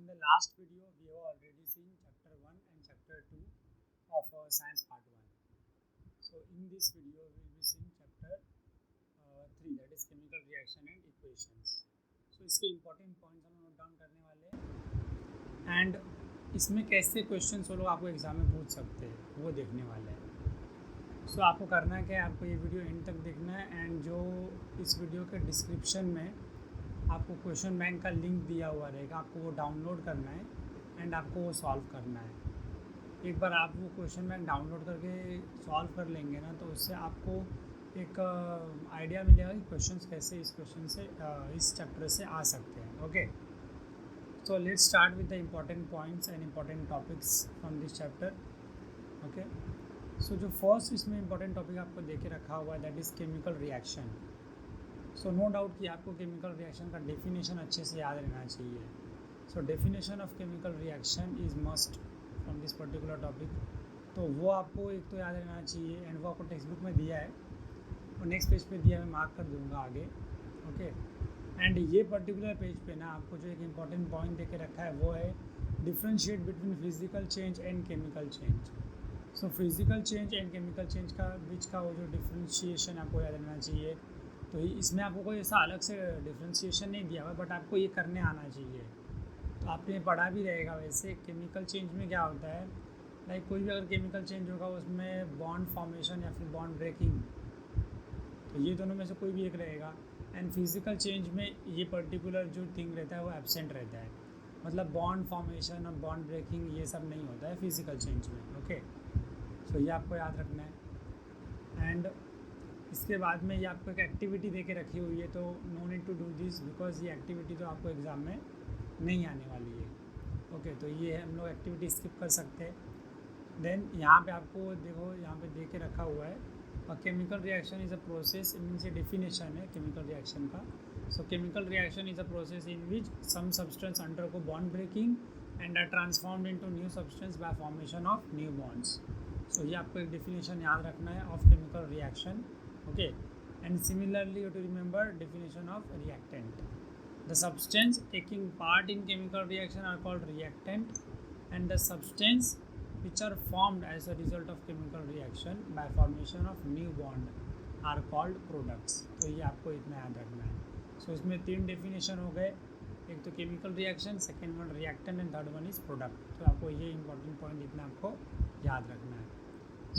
in the last video, we have already seen chapter 1 and chapter 2 of science part 1. So in this video, we will be seeing chapter 3, that is chemical reaction and equations. So इसके important points हम note down करने वाले हैं and इसमें कैसे question वो लोग आपको एग्जाम में पूछ सकते हैं वो देखने वाले हैं. सो आपको करना है क्या, आपको ये वीडियो एंड तक देखना है एंड जो इस वीडियो के डिस्क्रिप्शन में आपको क्वेश्चन बैंक का लिंक दिया हुआ रहेगा, आपको वो डाउनलोड करना है एंड आपको वो सॉल्व करना है. एक बार आप वो क्वेश्चन बैंक डाउनलोड करके सॉल्व कर लेंगे ना, तो उससे आपको एक आइडिया मिलेगा कि क्वेश्चंस कैसे इस क्वेश्चन से इस चैप्टर से आ सकते हैं. Okay, so let's start with the important points and important topics from this chapter. Okay, so जो फर्स्ट इसमें इम्पॉर्टेंट टॉपिक आपको देके रखा हुआ है that is chemical reaction. So no doubt कि आपको केमिकल रिएक्शन का डेफिनेशन अच्छे से याद रहना चाहिए. So definition of chemical reaction is must from this particular topic. तो वो आपको एक तो याद रहना चाहिए एंड वो आपको टेक्स्ट बुक में दिया है और नेक्स्ट पेज पे दिया है, मैं मार्क कर दूंगा आगे. ओके, एंड ये पर्टिकुलर पेज पे ना आपको जो एक इम्पॉर्टेंट पॉइंट दे के रखा है वो है differentiate between physical change and chemical change. So physical change and chemical change का बीच का वो जो डिफ्रेंशिएशन आपको याद रहना चाहिए. तो इसमें आपको कोई ऐसा अलग से डिफ्रेंशिएशन नहीं दिया हुआ, बट आपको ये करने आना चाहिए. तो आपने पढ़ा भी रहेगा. वैसे केमिकल चेंज में क्या होता है, लाइक कोई भी अगर केमिकल चेंज होगा उसमें बॉन्ड फॉर्मेशन या फिर बॉन्ड ब्रेकिंग, तो ये दोनों में से कोई भी एक रहेगा. एंड फिजिकल चेंज में ये पर्टिकुलर जो थिंग रहता है वो एब्सेंट रहता है, मतलब बॉन्ड फॉर्मेशन और बॉन्ड ब्रेकिंग ये सब नहीं होता है फिजिकल चेंज में. ओके, सो ये आपको याद रखना है. एंड इसके बाद में ये आपको एक एक्टिविटी दे के रखी हुई है, तो no need to do this because ये एक्टिविटी तो आपको एग्ज़ाम में नहीं आने वाली है. ओके, तो ये हम लोग एक्टिविटी स्किप कर सकते हैं. देन यहाँ पे आपको देखो, यहाँ पे दे के रखा हुआ है chemical reaction is a process. Means ये डेफिनेशन है केमिकल रिएक्शन का. So chemical reaction is a process in which some substance undergo bond breaking and are transformed into new substance by formation of new bonds. So ये आपको एक definition याद रखना है of chemical reaction. Okay, and similarly you have to remember definition of reactant. The substance taking part in chemical reaction are called reactant, and the substance which are formed as a result of chemical reaction by formation of new bond are called products. तो ये आपको इतना याद रखना है. So इसमें 3 definition हो गए, एक तो chemical reaction, second one reactant and third one is product. तो आपको ये इंपॉर्टेंट पॉइंट इतना आपको याद रखना है.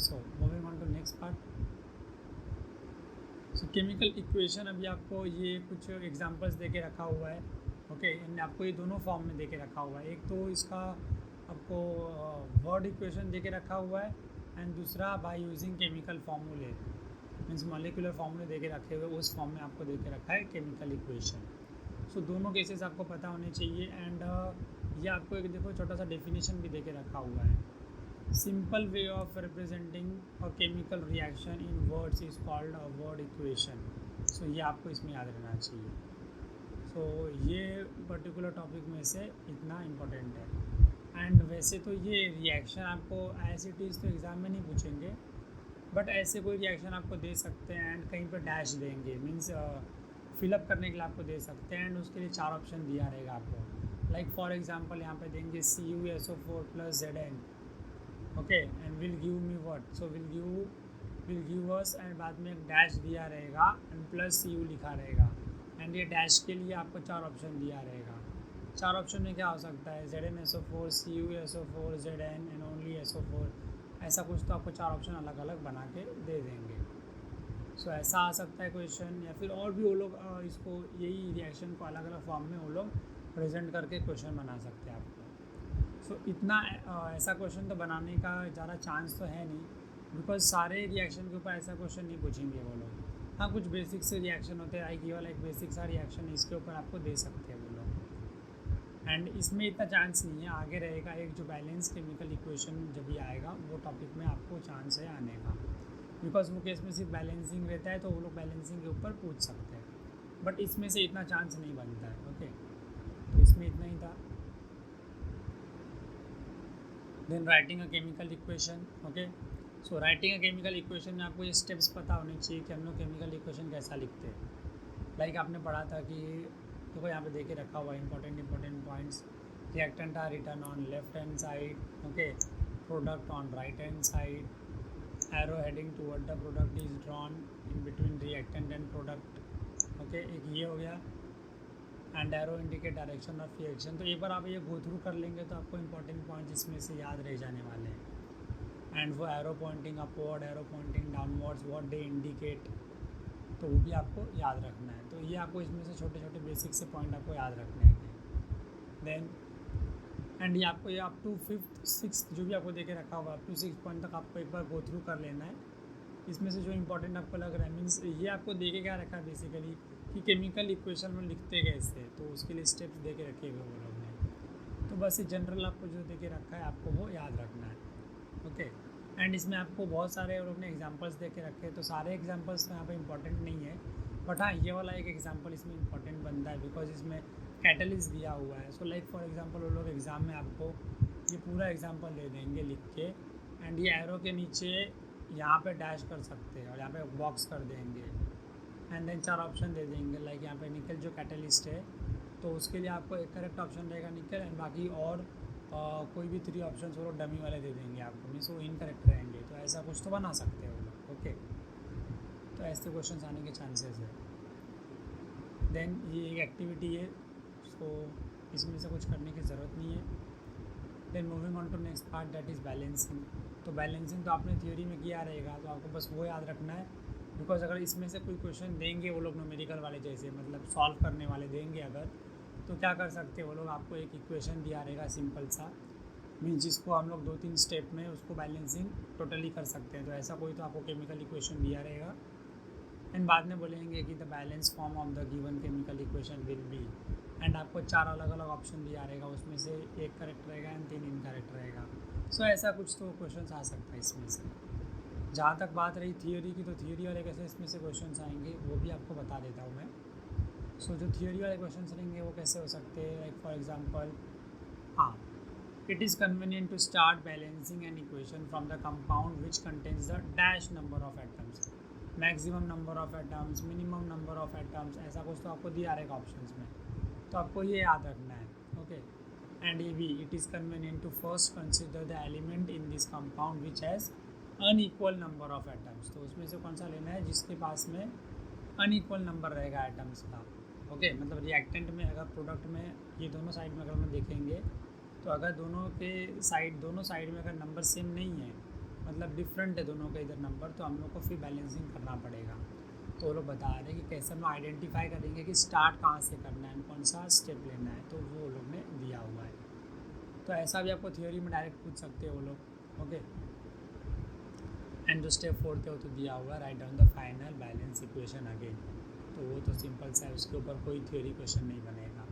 So moving on to next part. So chemical equation अभी आपको ये कुछ एग्जांपल्स दे के रखा हुआ है. ओके, एंड आपको ये दोनों फॉर्म में दे के रखा हुआ है. एक तो इसका आपको वर्ड इक्वेशन दे के रखा हुआ है एंड दूसरा बाय यूजिंग केमिकल फार्मूले, मीन्स मॉलिक्यूलर फार्मूले दे के रखे हुए, उस फॉर्म में आपको दे के रखा है केमिकल इक्वेशन. सो दोनों केसेस आपको पता होने चाहिए. एंड ये आपको एक देखो छोटा सा डेफिनेशन भी दे के रखा हुआ है. Simple way of representing a chemical reaction in words is called a word equation. So ये आपको इसमें याद रहना चाहिए. So ये पर्टिकुलर टॉपिक में से इतना इम्पोर्टेंट है. एंड वैसे तो ये रिएक्शन आपको एज इट इज़ तो एग्ज़ाम में नहीं पूछेंगे, बट ऐसे कोई रिएक्शन आपको दे सकते हैं एंड कहीं पर डैश देंगे, मीन्स फिलअप करने के लिए आपको दे सकते हैं. एंड उसके लिए 4 ऑप्शन दिया रहेगा आपको. लाइक फॉर एग्जांपल यहाँ पे देंगे CuSO4 + Zn. Okay, and will give me what, so will give us and बाद में एक डैश दिया रहेगा एंड प्लस CU लिखा रहेगा. एंड ये डैश के लिए आपको 4 ऑप्शन दिया रहेगा. 4 ऑप्शन में क्या हो सकता है, ZnSO4, CuSO4, Zn and only SO4, ऐसा कुछ तो आपको 4 ऑप्शन अलग अलग बना के दे देंगे. सो ऐसा आ सकता है क्वेश्चन, या फिर और भी वो लोग इसको यही रिएक्शन को अलग अलग फॉर्म में वो लोग प्रेजेंट करके क्वेश्चन बना सकते हैं आपको. सो इतना ऐसा क्वेश्चन तो बनाने का ज़्यादा चांस तो है नहीं, बिकॉज सारे रिएक्शन के ऊपर ऐसा क्वेश्चन नहीं पूछेंगे वो लोग. हाँ, कुछ बेसिक से रिएक्शन होते हैं, ये वाला एक बेसिक सा रिएक्शन है, इसके ऊपर आपको दे सकते हैं वो लोग. एंड इसमें इतना चांस नहीं है. आगे रहेगा एक जो बैलेंस केमिकल इक्वेशन जब भी आएगा वो टॉपिक में आपको चांस है आने का, बिकॉज वो केस में सिर्फ बैलेंसिंग रहता है, तो वो लोग बैलेंसिंग के ऊपर पूछ सकते हैं, बट इसमें से इतना चांस नहीं बनता है. ओके, तो इसमें इतना ही था. Then writing a chemical equation. Okay, so writing a chemical equation में आपको ये स्टेप्स पता होने चाहिए कि हम लोग केमिकल इक्वेशन कैसा लिखते हैं. लाइक आपने पढ़ा था कि देखो यहाँ पे दे के रखा हुआ है important points. reactant are written on left hand side, okay, product on right hand side, arrow heading toward the product is drawn in between reactant and product, okay, एक ये हो गया, and arrow indicate direction of reaction. तो एक बार आप ये go through कर लेंगे तो आपको इंपॉर्टेंट पॉइंट्स इसमें से याद रह जाने वाले हैं। एंड वो arrow pointing upward, arrow pointing downwards, what they indicate, तो वो भी आपको याद रखना है। तो ये आपको इसमें से छोटे छोटे बेसिक से पॉइंट आपको याद रखने हैं। देन एंड ये आपको ये अप टू 5th 6th जो भी आपको देके रखा होगा अप टू 6 पॉइंट तक आपको एक बार गो थ्रू कर लेना है। इसमें से जो इंपॉर्टेंट आपको लग रहा है मीन्स ये आपको देके क्या रखा है बेसिकली कि केमिकल इक्वेशन में लिखते कैसे, तो उसके लिए स्टेप्स दे के रखे हुए वो लोग ने। तो बस ये जनरल आपको जो दे के रखा है आपको वो याद रखना है, ओके। एंड इसमें आपको बहुत सारे वो लोग ने एग्जांपल्स दे के रखे हैं, तो सारे एग्जांपल्स तो यहाँ पे इंपॉर्टेंट नहीं है, बट हाँ ये वाला एक एग्जांपल इसमें इंपॉर्टेंट बनता है बिकॉज इसमें कैटलिस्ट दिया हुआ है। सो लाइक फॉर एग्जांपल वो लोग एग्ज़ाम में आपको ये पूरा एग्जांपल दे देंगे लिख के, एंड ये एरो के नीचे यहाँ पे डैश कर सकते हैं और यहाँ पे बॉक्स कर देंगे, एंड देन 4 ऑप्शन दे देंगे। लाइक यहाँ पे निकल जो कैटलिस्ट है तो उसके लिए आपको एक करेक्ट ऑप्शन रहेगा निकल, एंड बाकी और कोई भी 3 ऑप्शन वो लोग डमी वाले दे देंगे आपको, मीन्स वो इनकरेक्ट रहेंगे। तो ऐसा कुछ तो बना सकते हो वो लोग, ओके। तो ऐसे क्वेश्चन आने के चांसेस है। देन ये एक एक्टिविटी है, सो इसमें से कुछ करने की ज़रूरत नहीं है। Then moving on to next part that is balancing. तो बैलेंसिंग तो आपने थ्योरी में किया रहेगा, तो आपको बस वो याद रखना है बिकॉज अगर इसमें से कोई क्वेश्चन देंगे वो लोग न्यूमेरिकल वाले जैसे मतलब सॉल्व करने वाले देंगे अगर, तो क्या कर सकते हैं वो लोग आपको एक इक्वेशन दिया रहेगा सिंपल सा, मीन्स जिसको हम लोग 2-3 स्टेप में उसको बैलेंसिंग टोटली कर सकते हैं। तो ऐसा कोई तो आपको केमिकल इक्वेशन दिया रहेगा, एंड बाद में बोलेंगे कि the balance form of the given chemical equation will be, and आपको 4 अलग अलग ऑप्शन दिया रहेगा, उसमें से एक करेक्ट रहेगा एंड 3 इनकरेक्ट रहेगा। सो ऐसा कुछ तो क्वेश्चन आ सकता है इसमें से। जहाँ तक बात रही थियोरी की, तो थियोरी वाले कैसे इसमें से क्वेश्चन आएंगे वो भी आपको बता देता हूँ मैं। सो जो थियोरी वाले क्वेश्चन रहेंगे वो कैसे हो सकते हैं, लाइक फॉर एग्जांपल, हाँ, it is convenient to start balancing an equation from the compound which contains the dash number of atoms, maximum number of atoms, minimum number of atoms, ऐसा कुछ तो आपको दिया रहेगा ऑप्शंस में, तो आपको ये याद रखना है, ओके। एंड ये भी it is convenient to first consider the element in this compound which has unequal number of atoms. तो उसमें से कौन सा लेना है जिसके पास में अनइक्वल नंबर रहेगा एटम्स का, ओके। मतलब रिएक्टेंट में अगर प्रोडक्ट में ये दोनों साइड में अगर हम देखेंगे तो अगर दोनों साइड में अगर नंबर सेम नहीं है, मतलब डिफरेंट है दोनों के इधर नंबर, तो हम लोग को फिर बैलेंसिंग करना पड़ेगा। तो वो लोग बता रहे हैं कि कैसे हम आइडेंटिफाई करेंगे कि स्टार्ट कहाँ से करना है, कौन सा स्टेप लेना है, तो वो लोग ने दिया हुआ है। तो ऐसा भी आपको थ्योरी में डायरेक्ट पूछ सकते हैं वो लोग, ओके। एंड जो स्टेप 4 हो तो दिया हुआ write down the final balance equation again, तो वो तो सिंपल सा है, उसके ऊपर कोई थ्योरी क्वेश्चन नहीं बनेगा।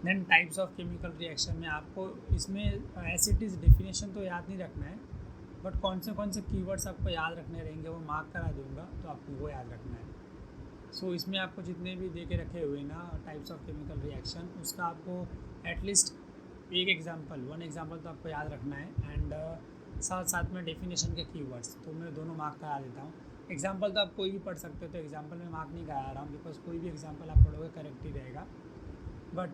Then types of chemical reaction में आपको इसमें एसिड डेफिनेशन तो याद नहीं रखना है, बट कौन से कीवर्ड्स आपको याद रखने रहेंगे वो मार्क करा दूंगा, तो आपको वो याद रखना है। सो इसमें आपको जितने भी दे के रखे हुए ना टाइप्स ऑफ केमिकल रिएक्शन, उसका आपको एटलीस्ट एक एग्जांपल तो आपको याद रखना है, एंड साथ में डेफिनेशन के कीवर्ड्स, तो मैं दोनों मार्क करा देता हूँ। एग्जांपल तो आप कोई भी पढ़ सकते हो, तो एग्जांपल में मार्क नहीं करा रहा हूँ बिकॉज कोई भी एग्जांपल आप पढ़ोगे करेक्ट ही रहेगा, बट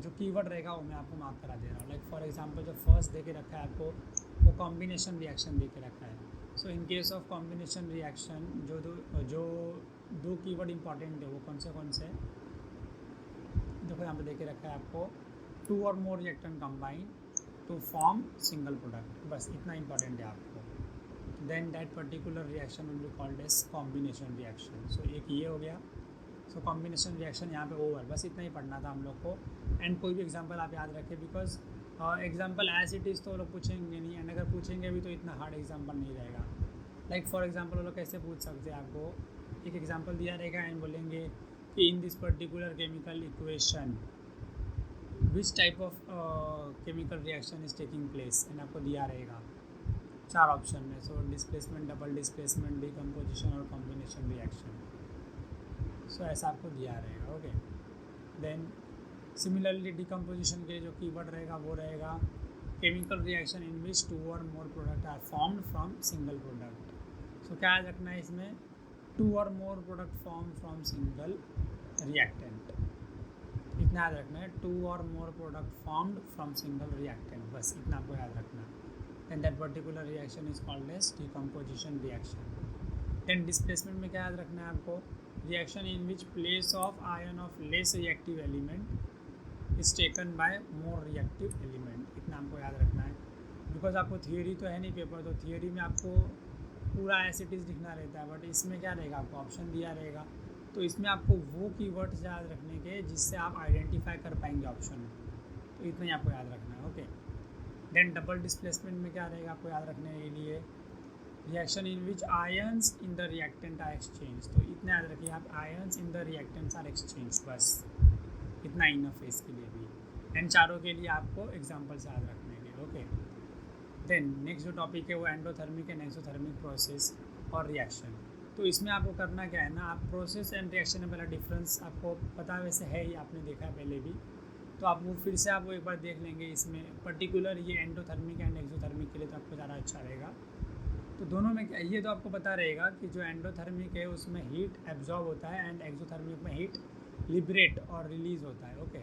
जो कीवर्ड रहेगा वो मैं आपको मार्क करा दे रहा हूँ। लाइक फॉर एग्जांपल जो फर्स्ट दे के रखा है आपको वो कॉम्बिनेशन रिएक्शन दे के रखा है। So in case of combination reaction जो दो कीवर्ड इंपॉर्टेंट है वो कौन से देखो यहाँ पे दे के रखा है आपको 2 or more reactant combine to form single product, बस इतना इंपॉर्टेंट है आपको। Then that particular reaction will be called as combination reaction. So एक ये हो गया। सो कॉम्बिनेशन रिएक्शन यहाँ पे ओवर, बस इतना ही पढ़ना था हम लोग को। एंड कोई भी एग्जांपल आप याद रखें because example as it is तो लोग पूछेंगे नहीं, एंड अगर पूछेंगे भी तो इतना हार्ड एग्जांपल नहीं रहेगा। लाइक फॉर एग्जांपल वो लोग कैसे पूछ सकते हैं, आपको एक एग्जांपल दिया रहेगा एंड बोलेंगे कि in this particular chemical equation which type of chemical reaction is taking place, and आपको दिया रहेगा 4 ऑप्शन में। So displacement, double displacement, decomposition और कॉम्बिनेशन रिएक्शन। सो ऐसा आपको दिया रहेगा, ओके। देन सिमिलरली डिकम्पोजिशन के जो कीवर्ड रहेगा वो रहेगा chemical reaction in which 2 or more product are formed from single product. So क्या याद रखना है इसमें, 2 or more product form from single reactant, इतना इतना याद रखना है, 2 or more product formed from single reactant, बस इतना आपको याद रखना है। Then that particular reaction is called as decomposition reaction. Then displacement में क्या याद रखना है आपको, reaction in which place of ion of less reactive element is taken by more reactive element, इतना आपको याद रखना है। बिकॉज आपको थियोरी तो है नहीं पेपर, तो थियोरी में आपको पूरा एज इट इज़ लिखना रहता है, बट इसमें क्या रहेगा, आपको ऑप्शन दिया रहेगा, तो इसमें आपको वो कीवर्ड्स याद रखने के जिससे आप आइडेंटिफाई कर पाएंगे ऑप्शन में, तो इतना ही आपको याद रखना है। ओके, देन डबल डिस्प्लेसमेंट में क्या रहेगा आपको याद रखने के लिए, reaction in which ions in the reactant are exchange, तो इतना याद रखिए आप, ions in the reactants are exchange, बस इतना इनफ है इसके लिए भी। एंड चारों के लिए आपको एग्जाम्पल्स याद रखने के। ओके, देन नेक्स्ट जो टॉपिक है वो एंडोथर्मिक एंड एक्सोथर्मिक प्रोसेस और रिएक्शन। तो इसमें आपको करना क्या है ना, आप प्रोसेस एंड रिएक्शन में पहला डिफरेंस आपको पता वैसे है ही, आपने देखा है पहले भी, तो आप वो फिर से आप वो एक बार देख लेंगे। इसमें पर्टिकुलर ये एंडोथर्मिक एंड एक्सोथर्मिक के लिए तो आपको ज़्यादा अच्छा रहेगा। तो दोनों में क्या, ये तो आपको पता रहेगा कि जो एंडोथर्मिक है उसमें हीट एब्जॉर्ब होता है एंड एक्सोथर्मिक में हीट लिबरेट और रिलीज होता है। ओके,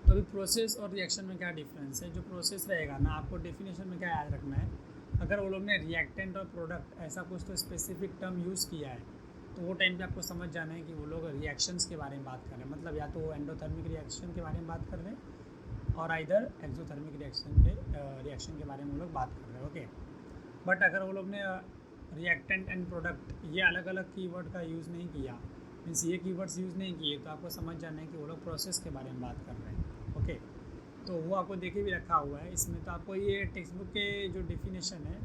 तो अभी प्रोसेस और रिएक्शन में क्या डिफरेंस है। जो प्रोसेस रहेगा ना, आपको डेफिनेशन में क्या याद रखना है, अगर वो लोग ने रिएक्टेंट और प्रोडक्ट ऐसा कुछ तो स्पेसिफिक टर्म यूज़ किया है, तो वो टाइम पे आपको समझ जाना है कि वो लोग रिएक्शंस के बारे में बात कर रहे हैं, मतलब या तो वो एंडोथर्मिक रिएक्शन के बारे में बात कर रहे हैं और आइदर एक्सोथर्मिक रिएक्शन के बारे में वो लोग बात कर रहे हैं। ओके, बट अगर वो लोग ने रिएक्टेंट एंड प्रोडक्ट ये अलग अलग कीवर्ड का यूज़ नहीं किया, मीन्स ये कीवर्ड्स यूज़ नहीं किए, तो आपको समझ जाना है कि वो लोग प्रोसेस के बारे में बात कर रहे हैं। ओके, तो वो आपको देखे भी रखा हुआ है इसमें, तो आपको ये टेक्स्ट बुक के जो डेफिनेशन है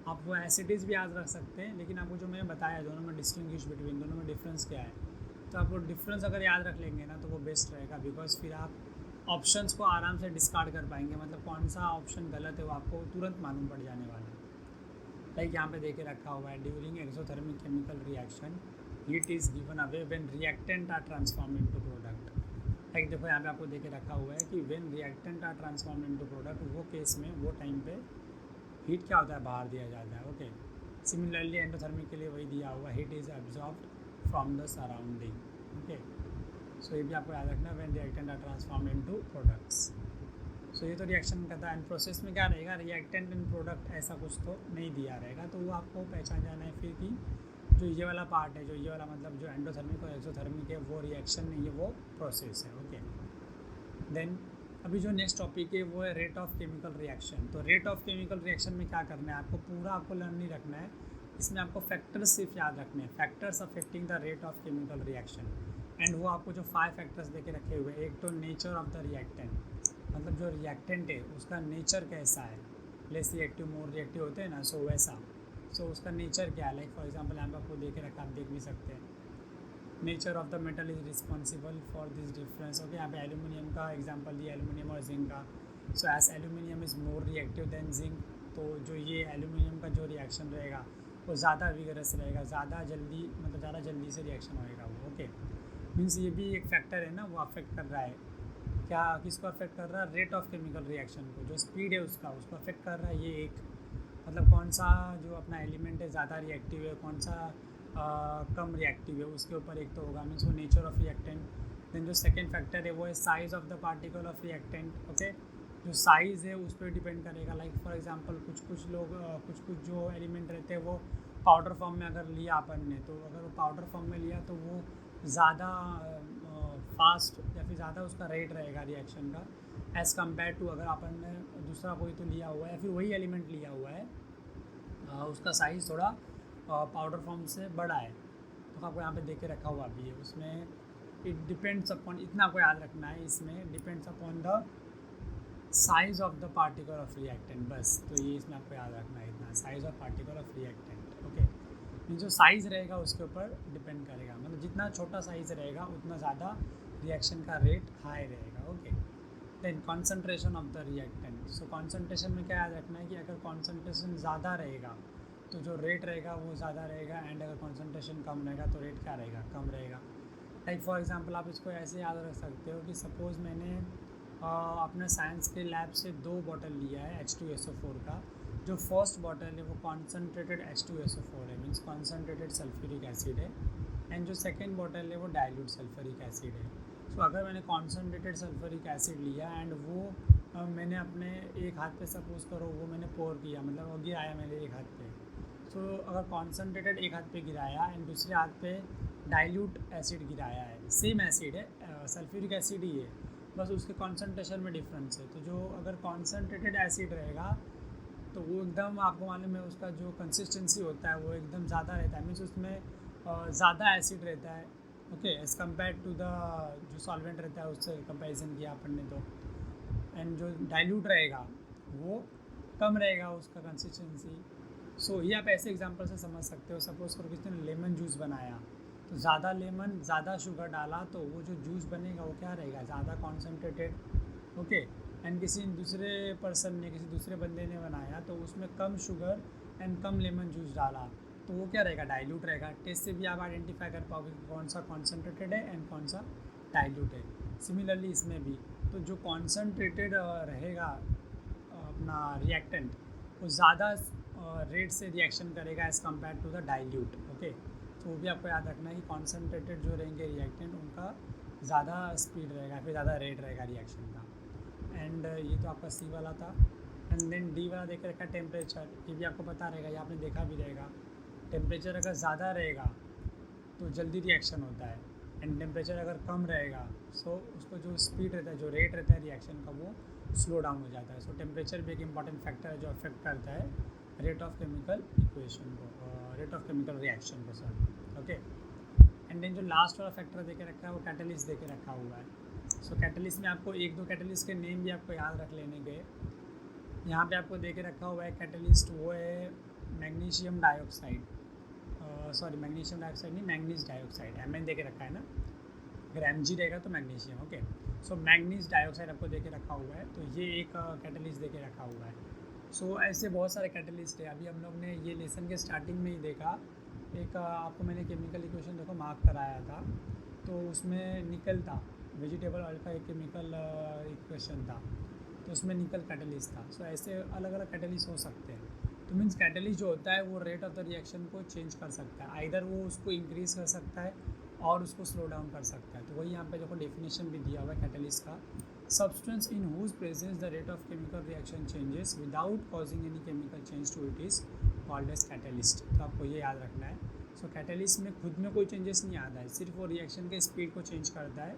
आप वो एसिडीज़ भी याद रख सकते हैं, लेकिन आपको जो मैंने बताया दोनों में डिस्टिंग्विश बिटवीन, दोनों में डिफरेंस क्या है, तो आप वो डिफरेंस अगर याद रख लेंगे ना तो वो बेस्ट रहेगा। बिकॉज फिर आप ऑप्शंस को आराम से डिस्कार्ड कर पाएंगे, मतलब कौन सा ऑप्शन गलत है वो आपको तुरंत मालूम पड़ जाने वाला है। लाइक यहाँ पे देखे रखा हुआ है, during exothermic chemical reaction heat is given away when reactant are transform into product. Like देखो यहाँ पे आपको देखे रखा हुआ है कि when reactant are transform into product, वो केस में वो टाइम पे हीट क्या होता है, बाहर दिया जाता है। ओके, सिमिलरली एंडोथर्मिक के लिए वही दिया हुआ, heat is absorbed from the surrounding. Okay, so ये भी आपको याद रखना है, when reactant are transform into products. So ये तो रिएक्शन का था। एंड प्रोसेस में क्या रहेगा, रिएक्टेंट एंड प्रोडक्ट ऐसा कुछ तो नहीं दिया रहेगा, तो वो आपको पहचान जाना है फिर कि जो ये वाला पार्ट है, जो ये वाला मतलब जो एंडोथर्मिक और एक्सोथर्मिक है वो रिएक्शन नहीं है, वो प्रोसेस है। ओके, देन अभी जो नेक्स्ट टॉपिक है वो है रेट ऑफ केमिकल रिएक्शन। तो रेट ऑफ केमिकल रिएक्शन में क्या करना है, आपको पूरा आपको लर्न नहीं रखना है, इसमें आपको फैक्टर्स सिर्फ याद रखने हैं, factors affecting the rate of chemical reaction. And वो आपको जो 5 फैक्टर्स देके रखे हुए हैं, एक तो नेचर ऑफ द रिएक्टेंट, मतलब जो रिएक्टेंट है उसका नेचर कैसा है, लेस रिएक्टिव मोर रिएक्टिव होते हैं ना, सो वैसा, सो उसका नेचर क्या है। लाइक फॉर एग्जांपल यहाँ पे आपको देखे रखा, आप देख भी सकते हैं, nature of the metal is responsible for this difference. Okay, यहाँ पे एल्यूमिनियम का एग्जांपल दिया, एल्यूमिनियम और जिंक का। So as aluminium is more reactive than zinc, तो जो ये एल्यूमिनियम का जो रिएक्शन रहेगा वो ज़्यादा विगरस रहेगा, ज़्यादा जल्दी, मतलब ज़्यादा जल्दी से रिएक्शन होएगा वो। ओके, मीन्स ये भी एक फैक्टर है ना, वो अफेक्ट कर रहा है, क्या किसको अफेक्ट कर रहा है, रेट ऑफ केमिकल रिएक्शन को, जो स्पीड है उसका, उसको अफेक्ट कर रहा है ये एक, मतलब कौन सा जो अपना एलिमेंट है ज़्यादा रिएक्टिव है, कौन सा कम रिएक्टिव है, उसके ऊपर एक तो होगा, मीन्स वो नेचर ऑफ रिएक्टेंट। देन जो सेकेंड फैक्टर है वो है size of the particle of reactant. Okay, जो साइज़ है उस पर डिपेंड करेगा। लाइक फॉर एग्जांपल कुछ लोग कुछ जो एलिमेंट रहते हैं वो पाउडर फॉर्म में अगर लिया अपन ने, तो अगर वो पाउडर फॉर्म में लिया तो वो ज़्यादा फास्ट या फिर ज़्यादा उसका रेट रहेगा रिएक्शन का एज़ कम्पेयर टू अगर अपन ने दूसरा कोई तो लिया हुआ है या फिर वही एलिमेंट लिया हुआ है, उसका साइज़ थोड़ा पाउडर फॉर्म से बड़ा है, तो आपको यहाँ पे देख के रखा हुआ भी है। उसमें इट डिपेंड्स अपॉन, इतना आपको याद रखना है, इसमें depends upon the size of the particle of reactant, बस। तो ये इसमें आपको याद रखना है, इतना size of particle of reactant. Okay, जो साइज़ रहेगा उसके ऊपर डिपेंड करेगा, मतलब जितना छोटा साइज़ रहेगा उतना ज़्यादा रिएक्शन का रेट हाई रहेगा। Okay, then concentration of the reactant. So concentration में क्या याद रखना है कि अगर कॉन्सेंट्रेशन ज़्यादा रहेगा तो जो रेट रहेगा वो ज़्यादा रहेगा, एंड अगर कॉन्सेंट्रेशन कम रहेगा तो रेट क्या रहेगा, कम रहेगा। लाइक फॉर एग्जांपल आप इसको ऐसे याद रख सकते हो कि सपोज़ मैंने अपने साइंस के लैब से 2 बॉटल लिया है H2SO4 का। जो फर्स्ट बॉटल है वो कॉन्सेंट्रेटेड H2SO4 है, मीन्स कॉन्सेंट्रेटेड सल्फ्यूरिक एसिड है, एंड जो सेकेंड बॉटल है वो डाइल्यूट सल्फ्यूरिक एसिड है। सो अगर मैंने कॉन्सनट्रेटेड सल्फ्यूरिक एसिड लिया एंड वो मैंने अपने एक हाथ पे सपोज करो वो मैंने पोर किया, मतलब वो गिराया मैंने एक हाथ पे। सो अगर कॉन्सनट्रेटेड एक हाथ पे गिराया एंड दूसरे हाथ पे डाइल्यूट एसिड गिराया है, सेम एसिड है, सल्फ्यूरिक एसिड ही है, बस उसके कॉन्सनट्रेशन में डिफरेंस है। तो जो अगर कॉन्सनट्रेटेड एसिड रहेगा तो वो एकदम आपको मालूम है उसका जो कंसिस्टेंसी होता है वो एकदम ज़्यादा रहता है, मीन्स उसमें ज़्यादा एसिड रहता है, okay, as compare to the जो सॉल्वेंट रहता है उससे कंपेरिजन किया अपन ने तो। एंड जो डाइल्यूट रहेगा वो कम रहेगा उसका कंसिस्टेंसी। सो ये आप ऐसे एग्जांपल से समझ सकते हो। सपोज़ करो किसी ने लेमन जूस बनाया तो ज़्यादा लेमन ज़्यादा शुगर डाला तो वो जो जूस बनेगा वो क्या रहेगा, ज़्यादा कॉन्सनट्रेटेड, ओके। एंड किसी दूसरे पर्सन ने, किसी दूसरे बंदे ने बनाया तो उसमें कम शुगर एंड कम लेमन जूस डाला तो वो क्या रहेगा, डाइल्यूट रहेगा। टेस्ट से भी आप आइडेंटिफाई कर पाओगे कि कौन सा कॉन्सनट्रेटेड है एंड कौन सा डाइल्यूट है। सिमिलरली इसमें भी तो जो कॉन्सनट्रेटेड रहेगा अपना रिएक्टेंट वो ज़्यादा रेट से रिएक्शन करेगा as compare to the dilute, okay. तो वो भी आपको याद रखना है कि कॉन्सनट्रेटेड जो रहेंगे रिएक्टेंट उनका ज़्यादा स्पीड रहेगा, फिर ज़्यादा रेट रहेगा रिएक्शन का। एंड ये तो आपका सी वाला था। एंड देन डी वाला देख रखा टेम्परेचर, ये भी आपको पता रहेगा, ये आपने देखा भी रहेगा। टेम्परेचर अगर ज़्यादा रहेगा तो जल्दी रिएक्शन होता है एंड टेम्परेचर अगर कम रहेगा सो उसको जो स्पीड रहता है, जो रेट रहता है रिएक्शन का वो स्लो डाउन हो जाता है। सो टेम्परेचर भी एक इंपॉर्टेंट फैक्टर है जो अफेक्ट करता है रेट ऑफ केमिकल इक्वेशन को, रेट ऑफ केमिकल रिएक्शन को, सर, ओके। एंड देन जो लास्ट वाला फैक्टर देके रखा है वो कैटलिस्ट देके रखा हुआ है। सो कैटलिस्ट में आपको एक दो कैटलिस्ट के नेम भी आपको याद रख लेने के। यहाँ पे आपको देके रखा हुआ है कैटलिस्ट, वो है magnesium dioxide, sorry magnesium dioxide नहीं, मैंगनीज डाइऑक्साइड, एम दे के रखा है ना, अगर Mg रहेगा तो मैग्नीशियम, ओके। सो मैंगनीज डाइऑक्साइड आपको दे के रखा हुआ है, तो ये एक कैटलिस्ट दे के रखा हुआ है। सो ऐसे बहुत सारे कैटलिस्ट है। अभी हम लोग ने ये लेसन के स्टार्टिंग में ही देखा, एक आपको मैंने केमिकल इक्वेशन देखो मार्क कराया था, तो उसमें निकल था, वेजिटेबल ऑयल का एक केमिकल इक्वेशन था, तो उसमें निकल कैटलिस्ट था। सो ऐसे अलग अलग कैटलिस्ट हो सकते हैं। तो मीन्स कैटलिस्ट जो होता है वो रेट ऑफ द रिएक्शन को चेंज कर सकता है, आइदर वो उसको इंक्रीज़ कर सकता है और उसको स्लो डाउन कर सकता है। तो वही यहाँ पे देखो डेफिनेशन भी दिया हुआ है कैटलिस्ट का, substance in whose presence the rate of chemical reaction changes without causing any chemical change to it is called as catalyst. तो आपको ये याद रखना है। सो कैटलिस्ट में खुद में कोई चेंजेस नहीं आता है, सिर्फ वो रिएक्शन के स्पीड को चेंज करता है,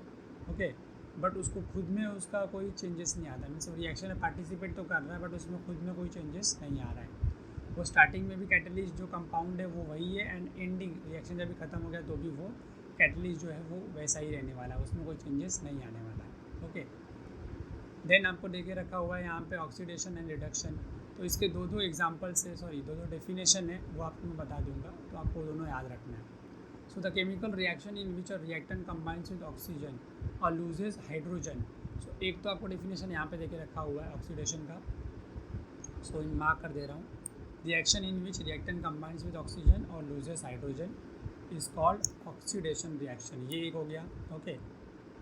ओके, बट उसको खुद में उसका कोई चेंजेस नहीं आता। मीन्स रिएक्शन में पार्टिसिपेट तो कर रहा है बट उसमें खुद में कोई चेंजेस नहीं आ रहा है। वो स्टार्टिंग में भी कैटलिस्ट जो कंपाउंड है वो वही है एंड एंडिंग रिएक्शन जब भी ख़त्म हो गया तो भी वो कैटलिस्ट जो है वो वैसा ही रहने वाला है, उसमें कोई चेंजेस नहीं आने वाला है, ओके। देन आपको देके रखा हुआ है यहाँ पे ऑक्सीडेशन एंड रिडक्शन। तो इसके दो एग्जांपल्स है, सॉरी दो डेफिनेशन है, वो आपको मैं बता दूंगा, तो आपको दोनों याद रखना है। So the chemical reaction in which a reactant combines with oxygen और लूजेज हाइड्रोजन। सो एक तो आपको डेफिनेशन यहाँ पे देके रखा हुआ है ऑक्सीडेशन का, सो इन मार्क कर दे रहा हूँ। Reaction in which reactant combines with oxygen और loses hydrogen is called oxidation reaction, ये एक हो गया, ओके।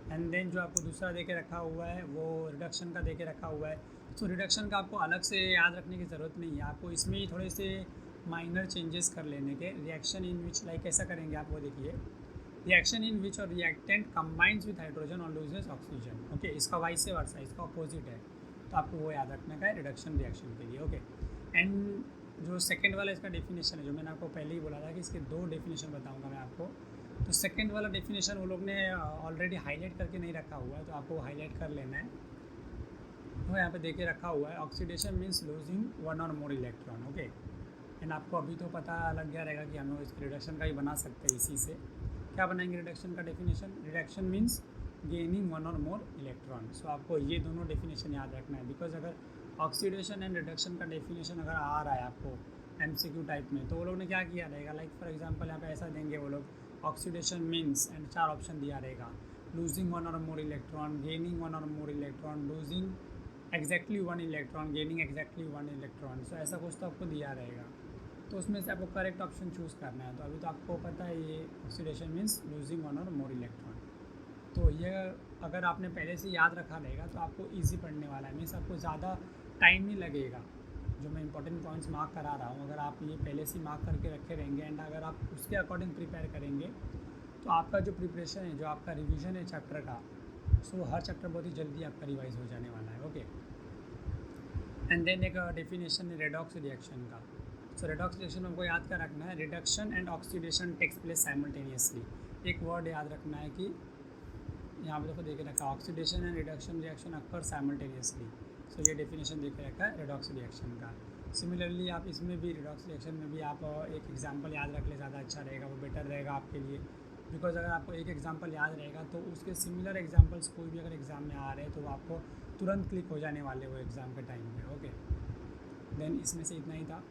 एंड देन जो आपको दूसरा देके रखा हुआ है वो रिडक्शन का देके रखा हुआ है। तो रिडक्शन का आपको अलग से याद रखने की ज़रूरत नहीं है, आपको इसमें ही थोड़े से माइनर चेंजेस कर लेने के। रिएक्शन इन विच लाइक कैसा करेंगे आप वो देखिए, रिएक्शन इन विच और रिएक्टेंट कंबाइंस विद हाइड्रोजन और लूजेस ऑक्सीजन, ओके। इसका वाइस से वर्सा, इसका अपोजिट है, तो आपको वो याद रखने का है रिडक्शन रिएक्शन के लिए, ओके। एंड जो सेकेंड वाला इसका डेफिनेशन है, जो मैंने आपको पहले ही बोला था कि इसके दो डेफिनेशन बताऊंगा मैं आपको। तो सेकेंड वाला डेफिनेशन वो लोग ने ऑलरेडी हाईलाइट करके नहीं रखा हुआ है, तो आपको हाईलाइट कर लेना है। तो यहाँ पे देके रखा हुआ है oxidation means losing one or more electron, okay. And आपको अभी तो पता लग गया रहेगा कि हम लोग इस रिडक्शन का ही बना सकते हैं इसी से। क्या बनाएंगे रिडक्शन का definition, reduction means gaining one or more electron. सो आपको ये दोनों डेफिनेशन याद रखना है, बिकॉज अगर ऑक्सीडेशन एंड रिडक्शन का डेफिनेशन अगर आ रहा है आपको MCQ टाइप में, तो वो लोग ने क्या किया रहेगा, लाइक फॉर एग्जांपल यहाँ पे ऐसा देंगे वो लोग, ऑक्सीडेशन मीन्स एंड 4 ऑप्शन दिया रहेगा, losing one or more electron, gaining one or more electron, losing exactly 1 electron, gaining exactly 1 electron. So ऐसा कुछ तो आपको दिया रहेगा, तो उसमें से आपको करेक्ट ऑप्शन चूज़ करना है। तो अभी तो आपको पता है ये oxidation means losing one or more electron. तो ये अगर आपने पहले से याद रखा रहेगा तो आपको ईजी पढ़ने वाला है, मीन्स आपको ज़्यादा टाइम नहीं लगेगा। जो मैं इंपॉर्टेंट पॉइंट्स मार्क करा रहा हूँ, अगर आप ये पहले से मार्क करके रखे रहेंगे एंड अगर आप उसके अकॉर्डिंग प्रिपेयर करेंगे तो आपका जो प्रिपरेशन है, जो आपका रिवीजन है चैप्टर का, सो हर चैप्टर बहुत ही जल्दी आपका रिवाइज हो जाने वाला है। ओके, एंड देन एक डेफिनेशन है रेडॉक्स रिएक्शन का। सो रेडॉक्स रिएक्शन में हमको याद क्या रखना है, reduction and oxidation takes place simultaneously. एक वर्ड याद रखना है कि यहाँ पे देखो देखे रखा, oxidation and reduction reaction occur simultaneously. So ये डेफिनेशन देखे रखा है रेडॉक्स रिएक्शन का। सिमिलरली आप इसमें भी रिडॉक्स रिएक्शन में भी आप एक एग्जांपल याद रख ले, ज़्यादा अच्छा रहेगा, वो बेटर रहेगा आपके लिए। बिकॉज अगर आपको एक एग्जांपल याद रहेगा तो उसके सिमिलर एग्जांपल्स कोई भी अगर एग्ज़ाम में आ रहे हैं तो आपको तुरंत क्लिक हो जाने वाले वो एग्ज़ाम के टाइम पे। ओके, देन इसमें से इतना ही था।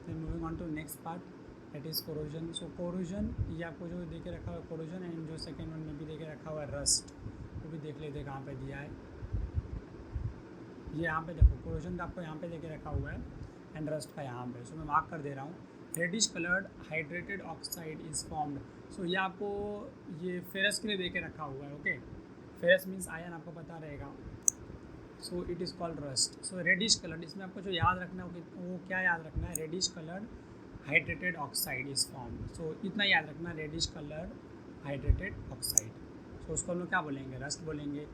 Then moving on to next part, that is corrosion. So corrosion ये आपको जो देके रखा हुआ है कोरोजन, एंड जो सेकेंड वन में भी देके रखा हुआ है रस्ट, वो भी देख लेते कहाँ पे दिया है। ये यहाँ पे देखो कोरोजन का आपको यहाँ पे देके रखा हुआ है एंड रस्ट का यहाँ पे। सो मैं मार्क कर दे रहा हूँ। Reddish coloured hydrated oxide is formed. So ये आपको ये फेरस के लिए देके रखा हुआ है। ओके, फेरस मीन्स आयन, आपको पता रहेगा। So it is called rust. So reddish coloured, इसमें आपको जो याद रखना है वो क्या याद रखना है, reddish coloured hydrated oxide is formed. So इतना याद रखना, reddish coloured hydrated oxide. So उसको हम लोग क्या बोलेंगे, रस्ट बोलेंगे।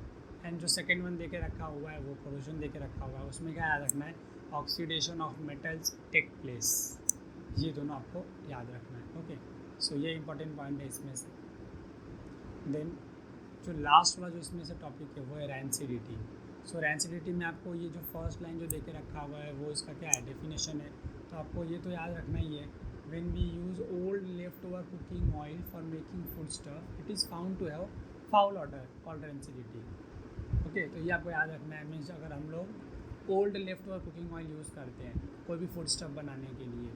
एंड जो सेकेंड वन देके रखा हुआ है वो कोरोजन देके रखा हुआ है, उसमें क्या याद रखना है, oxidation of metals take place. ये दोनों आपको याद रखना है। ओके, सो ये इंपॉर्टेंट पॉइंट है इसमें से। देन जो लास्ट वाला जो इसमें से टॉपिक है वो है रैंसिडिटी। सो रैंसिडिटी में आपको ये जो फर्स्ट लाइन जो देके रखा हुआ है वो इसका क्या है, डेफिनेशन है। तो आपको ये तो याद रखना ही है, when we use old left over cooking oil for making food stuff it is found to have foul order called rancidity. Okay, तो ये आपको याद रखना है। मीन्स अगर हम लोग old left over cooking oil use करते हैं कोई भी फूड स्टफ बनाने के लिए,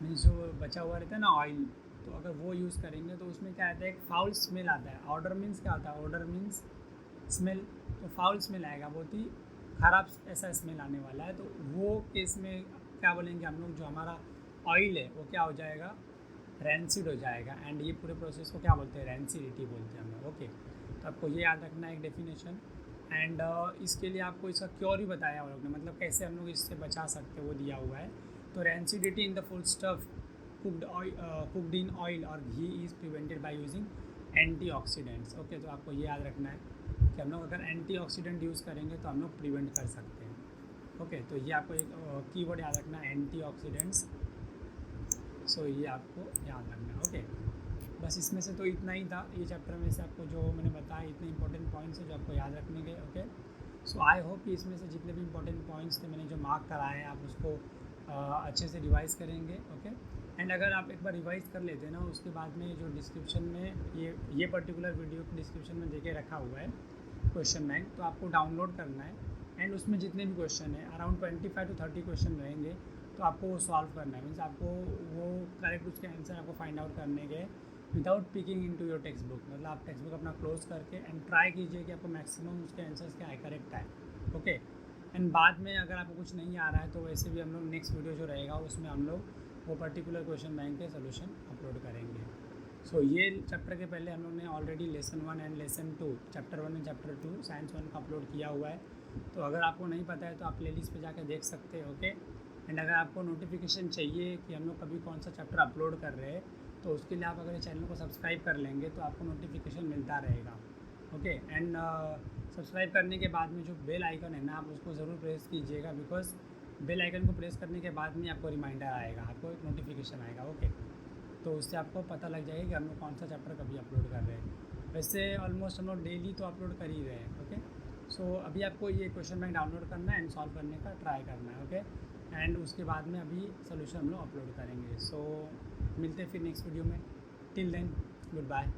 मीन्स जो बचा हुआ रहता है ना ऑयल, तो अगर वो यूज़ करेंगे तो उसमें क्या आता है, एक फाउल स्मेल आता है। ऑर्डर मीन्स क्या होता है, ऑर्डर मीन्स स्मेल, तो फाउल स्मेल आएगा, बहुत ही ख़राब ऐसा स्मेल आने वाला है। तो वो केस में क्या बोलेंगे हम लोग, जो हमारा ऑयल है वो क्या हो जाएगा, रैंसिड हो जाएगा। एंड ये पूरे प्रोसेस को क्या बोलते हैं, रैंसिडिटी बोलते हैं हम लोग। ओके, तो आपको ये याद रखना है एक डेफिनेशन। एंड इसके लिए आपको इसका क्योर भी बताया हम लोग ने, मतलब कैसे हम लोग इससे बचा सकते हैं वो दिया हुआ है। तो rancidity in the food stuff cooked in oil और ghee is prevented by using antioxidants. Okay, तो आपको ये याद रखना है कि हम लोग अगर एंटीऑक्सीडेंट यूज़ करेंगे तो हम लोग प्रिवेंट कर सकते हैं। ओके, तो ये आपको एक कीवर्ड याद रखना है, एंटीऑक्सीडेंट्स। सो ये आपको याद रखना है। ओके, बस इसमें से तो इतना ही था। ये चैप्टर में से आपको जो मैंने बताया इतने इंपॉर्टेंट पॉइंट्स हैं जो आपको याद रखने के। ओके, सो आई होप कि इसमें से जितने भी इंपॉर्टेंट पॉइंट्स थे मैंने जो मार्क कराए हैं आप उसको अच्छे से रिवाइज़ करेंगे। ओके, एंड अगर आप एक बार रिवाइज़ कर लेते हैं ना, उसके बाद में जो डिस्क्रिप्शन में ये पर्टिकुलर वीडियो के डिस्क्रिप्शन में देके रखा हुआ है क्वेश्चन बैंक, तो आपको डाउनलोड करना है। एंड उसमें जितने भी क्वेश्चन है अराउंड 25 to 30 क्वेश्चन रहेंगे, तो आपको वो सॉल्व करना है। मीन्स आपको वो करेक्ट उसके आंसर आपको फाइंड आउट करने के without picking into your text book. मतलब आप टेक्स्ट बुक अपना क्लोज करके एंड ट्राई कीजिए कि आपको मैक्सिमम उसके आंसर्स क्या है, करेक्ट है। ओके, एंड बाद में अगर आपको कुछ नहीं आ रहा है तो वैसे भी हम लोग नेक्स्ट वीडियो जो रहेगा उसमें हम लोग वो पर्टिकुलर क्वेश्चन बैंक के सोल्यूशन अपलोड करेंगे। सो ये चैप्टर के पहले हम लोग ने already lesson 1 and lesson 2, chapter 1 and chapter 2 science 1 का अपलोड किया हुआ है। तो अगर आपको नहीं पता है तो आप प्लेलिस्ट पे जाकर देख सकते हैं। ओके, एंड अगर आपको नोटिफिकेशन चाहिए कि हम लोग कभी कौन सा चैप्टर अपलोड कर रहे हैं तो उसके लिए आप अगर चैनल को सब्सक्राइब कर लेंगे तो आपको नोटिफिकेशन मिलता रहेगा। ओके, एंड सब्सक्राइब करने के बाद में जो बेल आइकन है ना, आप उसको ज़रूर प्रेस कीजिएगा, बिकॉज बेल आइकन को प्रेस करने के बाद में आपको रिमाइंडर आएगा, आपको एक नोटिफिकेशन आएगा। ओके, तो उससे आपको पता लग जाएगा कि हम लोग कौन सा चैप्टर कभी अपलोड कर रहे हैं। वैसे ऑलमोस्ट हम लोग डेली तो अपलोड कर ही रहे हैं। ओके, सो अभी आपको ये क्वेश्चन बैंक डाउनलोड करना है एंड सॉल्व करने का ट्राई करना है। ओके, एंड उसके बाद में अभी सोल्यूशन हम लोग अपलोड करेंगे। सो मिलते हैं फिर नेक्स्ट वीडियो में। Till then, good bye.